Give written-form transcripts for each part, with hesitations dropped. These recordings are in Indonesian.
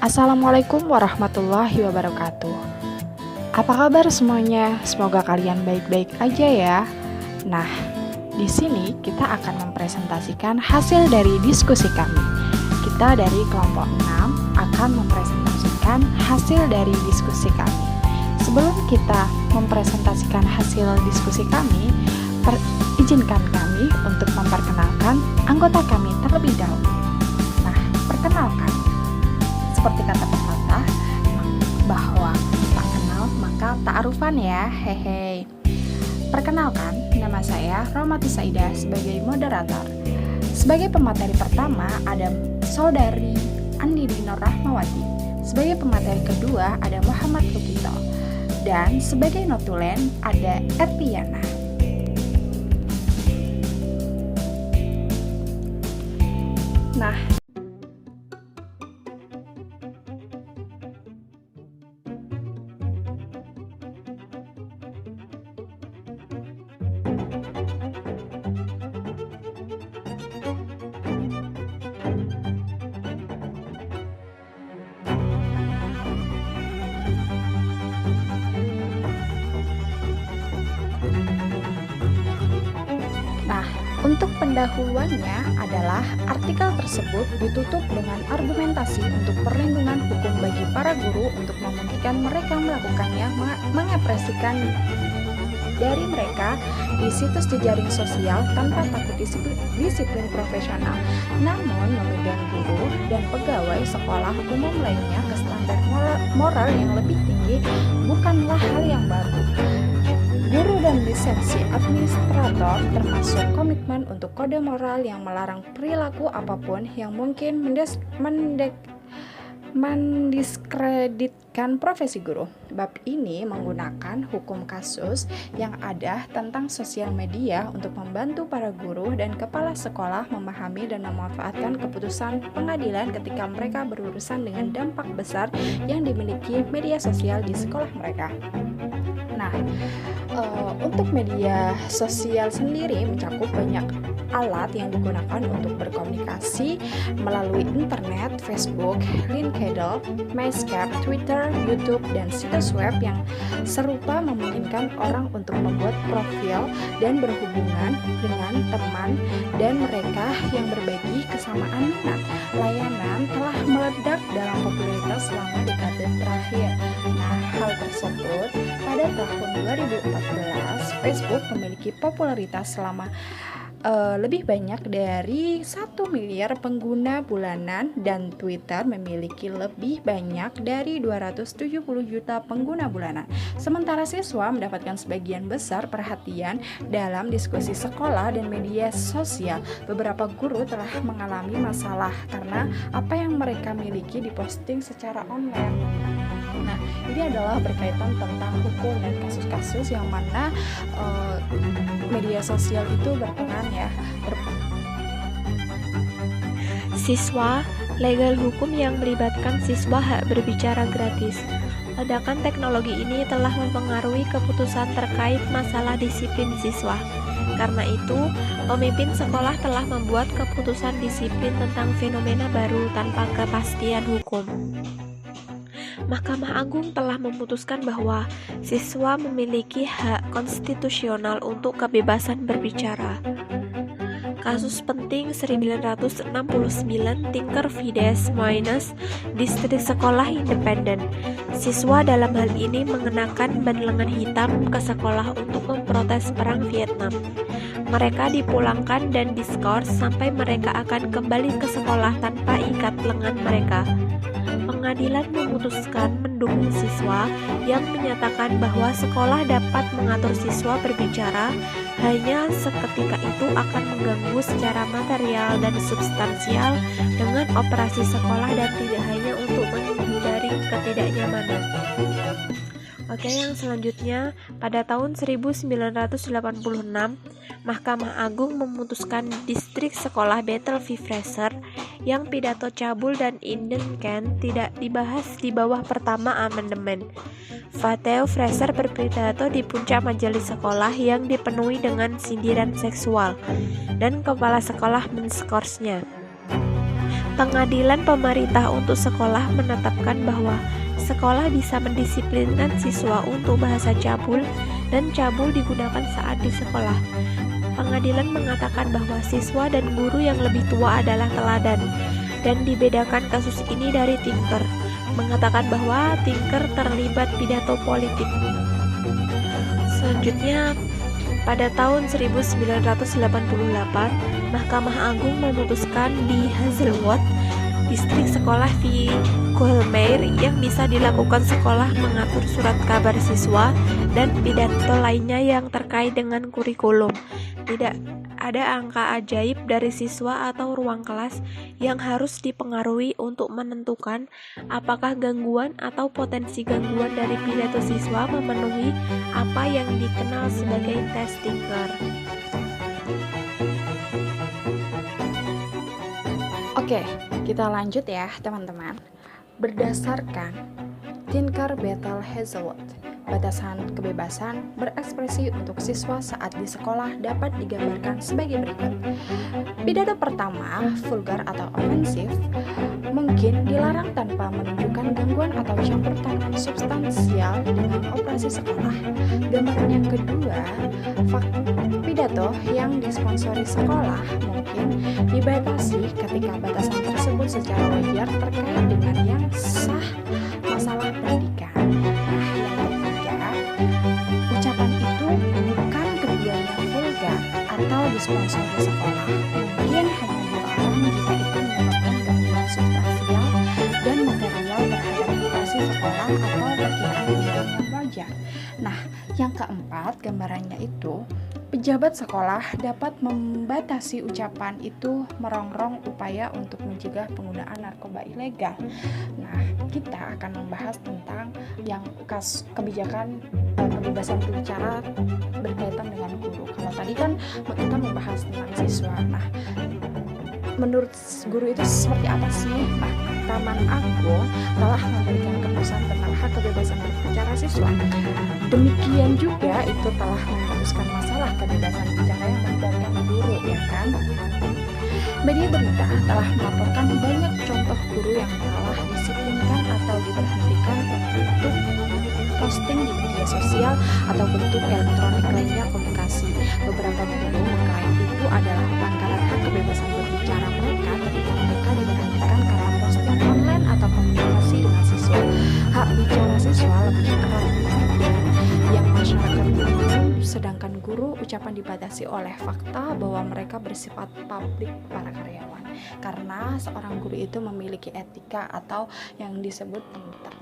Assalamualaikum warahmatullahi wabarakatuh. Apa kabar semuanya? Semoga kalian baik-baik aja ya. Nah, di sini kita akan mempresentasikan hasil dari diskusi kami. Kita dari kelompok 6 akan mempresentasikan hasil dari diskusi kami. Sebelum kita mempresentasikan hasil diskusi kami, izinkan kami untuk memperkenalkan anggota kami terlebih dahulu. Nah, perkenalkan. Seperti kata pepatah, bahwa tak kenal maka ta'arufan ya, hehe. Perkenalkan, nama saya Rohmati Saidah sebagai moderator. Sebagai pemateri pertama ada Saudari Andini Nur Rahmawati. Sebagai pemateri kedua ada Muhammad Lukito. Dan sebagai notulen ada Ertiana. Nah, untuk pendahuluannya adalah artikel tersebut ditutup dengan argumentasi untuk perlindungan hukum bagi para guru untuk memungkinkan mereka melakukannya, mengekspresikan dari mereka di situs jejaring sosial tanpa takut disiplin profesional. Namun memegang guru dan pegawai sekolah umum lainnya ke standar moral yang lebih tinggi bukanlah hal yang baru. Guru dan lisensi administrator termasuk komitmen untuk kode moral yang melarang perilaku apapun yang mungkin mendiskreditkan profesi guru. Bab ini menggunakan hukum kasus yang ada tentang sosial media untuk membantu para guru dan kepala sekolah memahami dan memanfaatkan keputusan pengadilan ketika mereka berurusan dengan dampak besar yang dimiliki media sosial di sekolah mereka. Nah, untuk media sosial sendiri mencakup banyak alat yang digunakan untuk berkomunikasi melalui internet, Facebook, LinkedIn, Myscape, Twitter, YouTube, dan situs web yang serupa memungkinkan orang untuk membuat profil dan berhubungan dengan teman dan mereka yang berbagi kesamaan minat. Layanan telah meledak dalam popularitas selama dekade terakhir. Nah, hal tersebut pada tahun 2014, Facebook memiliki popularitas selama lebih banyak dari 1 miliar pengguna bulanan dan Twitter memiliki lebih banyak dari 270 juta pengguna bulanan. Sementara siswa mendapatkan sebagian besar perhatian dalam diskusi sekolah dan media sosial. Beberapa guru telah mengalami masalah karena apa yang mereka miliki diposting secara online. Nah, ini adalah berkaitan tentang hukum dan kasus-kasus yang mana media sosial itu berperan ya. Siswa, legal hukum yang melibatkan siswa hak berbicara gratis. Ledakan teknologi ini telah mempengaruhi keputusan terkait masalah disiplin siswa. Karena itu, pemimpin sekolah telah membuat keputusan disiplin tentang fenomena baru tanpa kepastian hukum. Mahkamah Agung telah memutuskan bahwa siswa memiliki hak konstitusional untuk kebebasan berbicara. Kasus penting 1969 Tinker v. Des Moines, Distrik Sekolah Independen. Siswa dalam hal ini mengenakan ban lengan hitam ke sekolah untuk memprotes perang Vietnam. Mereka dipulangkan dan diskors sampai mereka akan kembali ke sekolah tanpa ikat lengan mereka. Pengadilan memutuskan mendukung siswa yang menyatakan bahwa sekolah dapat mengatur siswa berbicara, hanya seketika itu akan mengganggu secara material dan substansial dengan operasi sekolah dan tidak hanya untuk menghindari ketidaknyamanan. Oke, yang selanjutnya, pada tahun 1986, Mahkamah Agung memutuskan Distrik Sekolah Bethel v. Fraser yang pidato cabul dan independen tidak dibahas di bawah pertama amandemen. Fateo Fraser berpidato di puncak majelis sekolah yang dipenuhi dengan sindiran seksual, dan kepala sekolah menskorsnya. Pengadilan pemerintah untuk sekolah menetapkan bahwa sekolah bisa mendisiplinkan siswa untuk bahasa cabul dan cabul digunakan saat di sekolah. Pengadilan mengatakan bahwa siswa dan guru yang lebih tua adalah teladan dan dibedakan kasus ini dari Tinker, mengatakan bahwa Tinker terlibat pidato politik. Selanjutnya, pada tahun 1988, Mahkamah Agung memutuskan di Hazelwood, distrik sekolah di Coalmere yang bisa dilakukan sekolah mengatur surat kabar siswa dan pidato lainnya yang terkait dengan kurikulum. Tidak ada angka ajaib dari siswa atau ruang kelas yang harus dipengaruhi untuk menentukan apakah gangguan atau potensi gangguan dari pidato siswa memenuhi apa yang dikenal sebagai tes Tinker. Oke, kita lanjut ya teman-teman. Berdasarkan Tinker Battle Hazelwood, batasan kebebasan berekspresi untuk siswa saat di sekolah dapat digambarkan sebagai berikut. Pidato pertama, vulgar atau ofensif, mungkin dilarang tanpa menunjukkan gangguan atau campur tangan substansial dengan operasi sekolah. Gambaran yang kedua, pidato yang disponsori sekolah mungkin dibatasi ketika batasan tersebut secara wajar terkait dengan yang sah masalah pendidikan. Ucapan itu bukan keduanya vulgar atau disponsori sekolah, mungkin hanya dilarang jika itu menyebabkan gangguan substansial dan material terhadap operasi sekolah atau perkiraan yang wajar. Nah, yang keempat, gambarannya itu pejabat sekolah dapat membatasi ucapan itu merongrong upaya untuk mencegah penggunaan narkoba ilegal. Nah, kita akan membahas tentang yang kebijakan kebebasan berbicara berkaitan dengan guru. Kalau tadi kan kita membahas tentang siswa. Nah, menurut guru itu seperti apa sih? Mahkamah Agung telah memberikan keputusan tentang hak kebebasan berbicara siswa. Demikian juga itu telah memutuskan masalah kebebasan bicara yang melibatkan guru, ya kan? Media berita telah melaporkan banyak contoh guru yang telah disiplinkan atau diberhentikan untuk posting di media sosial atau bentuk elektronik lainnya komunikasi. Beberapa guru mengklaim itu adalah pelanggaran hak kebebasan berbicara mereka ketika mereka diberhentikan karena posting online atau komunikasi dengan siswa. Hak bicara siswa lebih erat dengan yang masyarakat umum, sedangkan guru ucapan dibatasi oleh fakta bahwa mereka bersifat publik para karyawan. Karena seorang guru itu memiliki etika atau yang disebut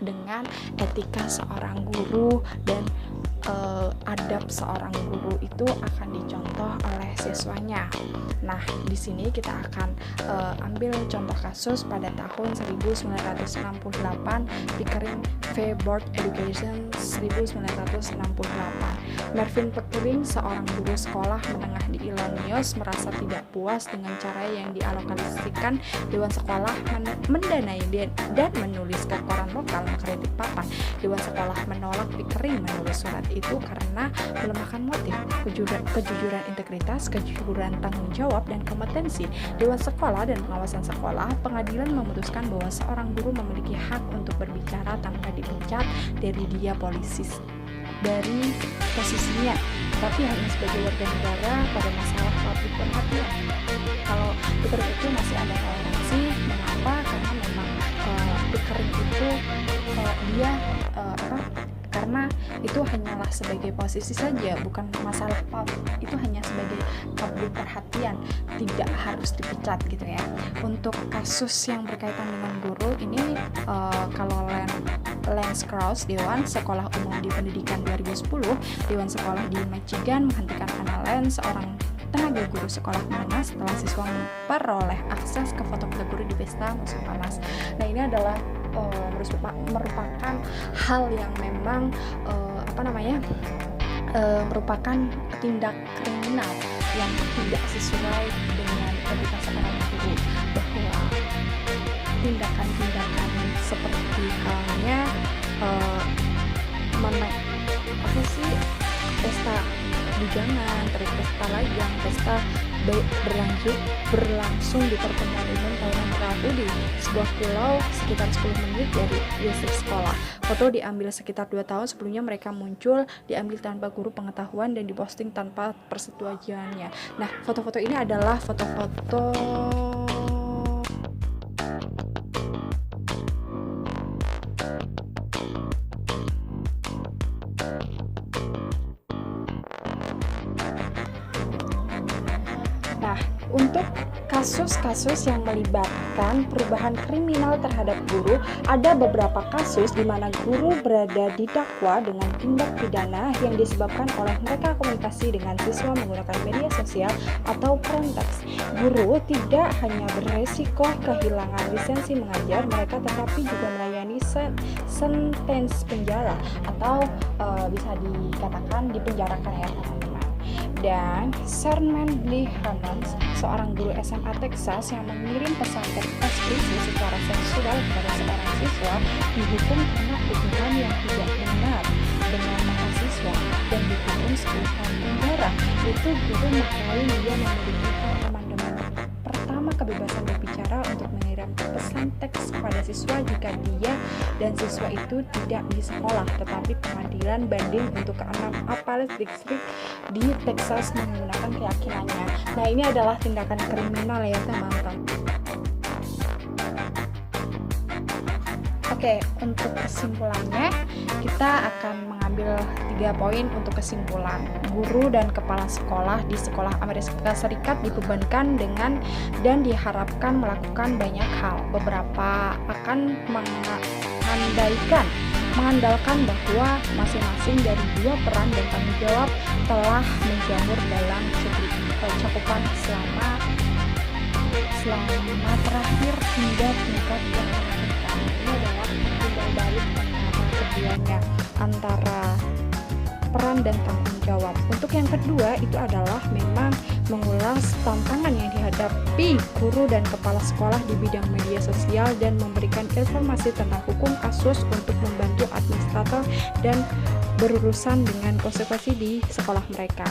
dengan etika seorang guru dan adab seorang guru itu akan dicontoh oleh siswanya. Nah, di sini kita akan ambil contoh kasus pada tahun 1968 Pickering V Board Education 1968. Mervyn Pickering, seorang guru sekolah menengah di Illinois, merasa tidak puas dengan cara yang dialokasikan Dewan Sekolah mendanai dan menulis ke koran lokal mengkritik papan. Dewan Sekolah menolak Pickering menulis surat itu karena melemahkan motif, kejujuran integritas, kejujuran tanggung jawab, dan kompetensi Dewan Sekolah dan pengawasan sekolah. Pengadilan memutuskan bahwa seorang guru memiliki hak untuk berbicara tanpa dipecat dari posisinya, tapi hanya sebagai warga negara pada masalah publik perhatian. Kalau Pickering itu masih ada toleransi. Mengapa? Karena memang Pickering itu karena itu hanyalah sebagai posisi saja, bukan masalah publik, itu hanya sebagai publik perhatian, tidak harus dipecat gitu ya. Untuk kasus yang berkaitan dengan guru ini, kalau Lance Krauss, Dewan Sekolah Umum di Pendidikan 2010, Dewan Sekolah di Michigan menghentikan Anna Lance, seorang tenaga guru sekolah menengah, setelah siswa memperoleh akses ke foto-foto guru di pesta musim panas. Nah, ini adalah merupakan hal yang memang merupakan tindak kriminal yang tidak sesuai dengan etika seorang guru, bahwa tindakan-tindakan seperti halnya pesta bujangan, terus pesta lajang, pesta berlangsung di pertemuan umum tahunan tertentu di sebuah pulau sekitar 10 menit dari distrik sekolah. Foto diambil sekitar 2 tahun sebelumnya mereka muncul, diambil tanpa guru pengetahuan dan diposting tanpa persetujuannya. Nah, foto-foto ini adalah foto-foto untuk kasus-kasus yang melibatkan perubahan kriminal terhadap guru, ada beberapa kasus di mana guru berada didakwa dengan tindak pidana yang disebabkan oleh mereka komunikasi dengan siswa menggunakan media sosial atau konteks. Guru tidak hanya beresiko kehilangan lisensi mengajar mereka, tetapi juga melayani sentence penjara atau bisa dikatakan dipenjarakan ya teman-teman. Dan Sherman Lee Hammonds, seorang guru SMA Texas yang mengirim pesan eksplisit secara seksual kepada seorang siswa, dihukum karena hubungan yang tidak benar dengan mahasiswa dan dihukum 10 tahun penjara. Itu guru mengklaim dia memiliki hak amandemen pertama kebebasan berbicara untuk mengirim pesan teks kepada siswa jika dia dan siswa itu tidak di sekolah, tetapi pengadilan banding untuk ke-6 Appellate District di Texas menggunakan keyakinannya. Nah, ini adalah tindakan kriminal ya teman-teman. Oke, untuk kesimpulannya kita akan mengambil 3 poin untuk kesimpulan. Guru dan kepala sekolah di sekolah Amerika Serikat dibebankan dengan dan diharapkan melakukan banyak hal. Beberapa akan mengandalkan bahwa masing-masing dari 2 peran dan tanggung jawab telah menjamur dalam cakupan selama terakhir hingga tingkat yang terakhir. Ini adalah timbal balik keduanya antara peran dan tanggung jawab. Untuk yang kedua itu adalah memang mengulas tantangan yang dihadapi guru dan kepala sekolah di bidang media sosial dan memberikan informasi tentang hukum kasus untuk membantu administrator dan berurusan dengan konsekuensi di sekolah mereka.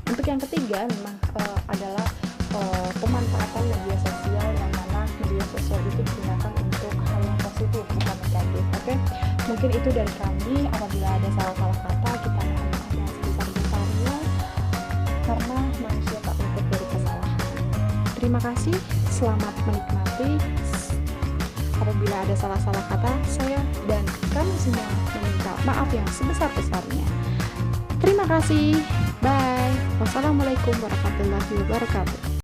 Untuk yang ketiga memang adalah pemanfaatan media sosial, yang mana media sosial itu digunakan untuk hal yang positif bukan negatif. Oke, mungkin itu dari kami. Apabila ada salah-salah kata, kita mohon maaf yang sebesar-besarnya karena manusia tak luput dari kesalahan. Terima kasih, selamat menikmati. Apabila ada salah-salah kata, saya dan kami semua meminta maaf yang sebesar-besarnya. Terima kasih. Bye. Wassalamualaikum warahmatullahi wabarakatuh.